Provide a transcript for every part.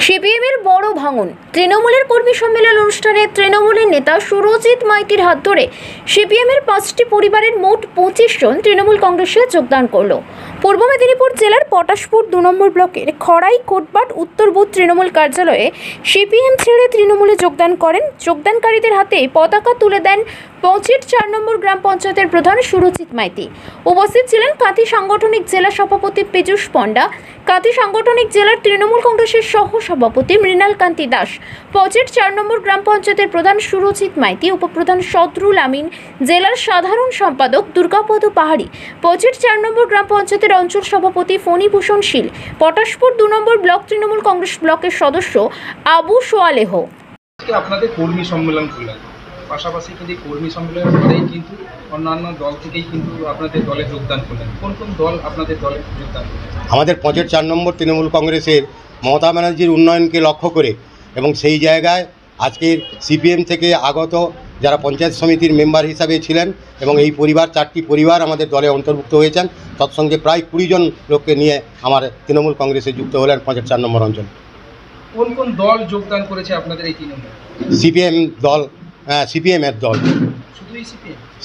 সিপিএমের বড় ভাঙন। তৃণমূলের কর্মী সম্মেলন অনুষ্ঠানে তৃণমূলের নেতা সুরজিৎ মাইতির হাত ধরে সিপিএমের 5টি পরিবারের মোট 25 জন তৃণমূল কংগ্রেসে যোগদান করল। পূর্ব মেদিনীপুর জেলার পটাশপুর 2 নম্বর ব্লকের খড়াই কোটবাট উত্তর বুথ তৃণমূল কার্যালয়ে সিপিএম ছেড়ে তৃণমূলে যোগদান করেন। যোগদানকারীদের হাতে পতাকা তুলে দেন পঁচিট 4 নম্বর গ্রাম পঞ্চায়েতের প্রধান সুরজিৎ মাইতি। উপস্থিত ছিলেন কাঁথি সাংগঠনিক জেলা সভাপতি পীযূষ পণ্ডা, কাঁথি সাংগঠনিক জেলার তৃণমূল কংগ্রেসের সহ সভাপতি মৃণাল কান্তি দাস, পঁচিট 4 নম্বর গ্রাম পঞ্চায়েতের প্রধান সুরজিৎ মাইতি, উপপ্রধান সদরুল আমিন, জেলার সাধারণ সম্পাদক দুর্গাপদ পাহাড়ি, পঁচিট 4 নম্বর গ্রাম পঞ্চায়েতের অঞ্চল সভাপতি ফণীভূষণ শীল, পটাশপুর 2 নম্বর ব্লক তৃণমূল কংগ্রেস ব্লকের সদস্য আবু সোয়ালেহ। আপনাদের কর্মী সম্মেলন করলেন, পাশাপাশি কিন্তু কর্মী সম্মেলনের পরেই কিন্তু অন্যান্য দল থেকেই কিন্তু আপনাদের দলে যোগদান করলেন। কোন কোন দল আপনাদের দলে যোগদান করলেন? আমাদের পঁচিট 4 নম্বর তৃণমূল কংগ্রেসের মমতা ব্যানার্জির উন্নয়নকে লক্ষ্য করে এবং সেই জায়গায় আজকের সিপিএম থেকে আগত যারা পঞ্চায়েত সমিতির মেম্বার হিসাবে ছিলেন এবং এই পরিবার 4টি পরিবার আমাদের দলে অন্তর্ভুক্ত হয়েছেন, তৎসঙ্গে প্রায় 20 জন লোককে নিয়ে আমার তৃণমূল কংগ্রেসে যুক্ত হলেন পঁচিট 4 নম্বর অঞ্চল। কোন কোন দল যোগদান করেছে আপনাদের এই তৃণমূল? সিপিএম দল, সিপিএমের দল, শুধুই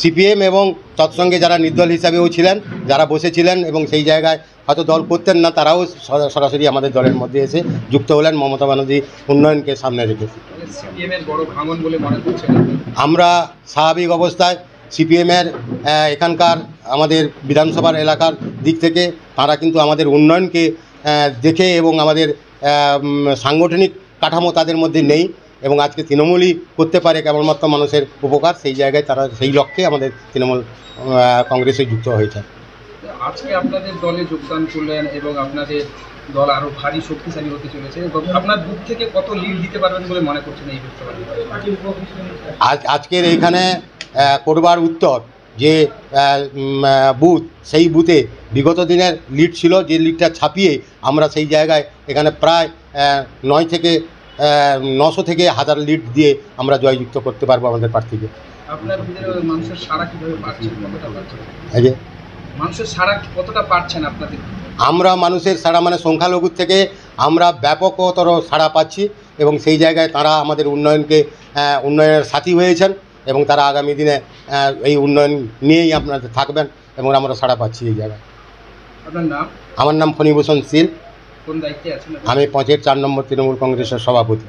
সিপিএম এবং তৎসঙ্গে যারা নির্দল হিসাবেও ছিলেন, যারা বসেছিলেন এবং সেই জায়গায় হয়তো দল করতেন না, তারাও সরাসরি আমাদের দলের মধ্যে এসে যুক্ত হলেন মমতা ব্যানার্জি উন্নয়নকে সামনে রেখে। সিপিএমের বড় ভাঙন বলে মনে করছেন? আমরা স্বাভাবিক অবস্থায় সিপিএমের এখানকার আমাদের বিধানসভার এলাকার দিক থেকে তারা কিন্তু আমাদের উন্নয়নকে দেখে এবং আমাদের সাংগঠনিক কাঠামো তাদের মধ্যে নেই এবং আজকে তৃণমূলই করতে পারে কেবলমাত্র মানুষের উপকার, সেই জায়গায় তারা সেই লক্ষ্যে আমাদের তৃণমূল কংগ্রেসে যুক্ত হয়েছে। আজকে আপনাদের দলে যোগদান করলেন এবং আপনাদের দল আরও ভারী শক্তিশালী হতে চলেছে। আপনার বুথ থেকে কত লিড দিতে পারবেন বলে মনে করছেন এই আজকের এইখানে কোটবার উত্তর যে বুথ, সেই বুথে বিগত দিনের লিড ছিল, যে লিডটা ছাপিয়ে আমরা সেই জায়গায় এখানে প্রায় 900 থেকে 1000 লিড দিয়ে আমরা জয়যুক্ত করতে পারবো আমাদের প্রার্থীকে। আপনার মানুষের সাড়া কীভাবে পাচ্ছেন, কতটা পাচ্ছেন? মানুষের সাড়া কতটা পাচ্ছেন আপনাদের? আমরা মানুষের সাড়া মানে সংখ্যালঘুর থেকে আমরা ব্যাপকতর সাড়া পাচ্ছি এবং সেই জায়গায় তারা আমাদের উন্নয়নের সাথী হয়েছেন এবং তারা আগামী দিনে এই উন্নয়ন নিয়েই আপনাদের থাকবেন এবং আমরা সাড়া পাচ্ছি এই জায়গায়। আপনার নাম? আমার নাম ফণীভূষণ শীল। কোন দায়িত্বে আছেন? আমি পঁচিট 4 নম্বর তৃণমূল কংগ্রেসের সভাপতি।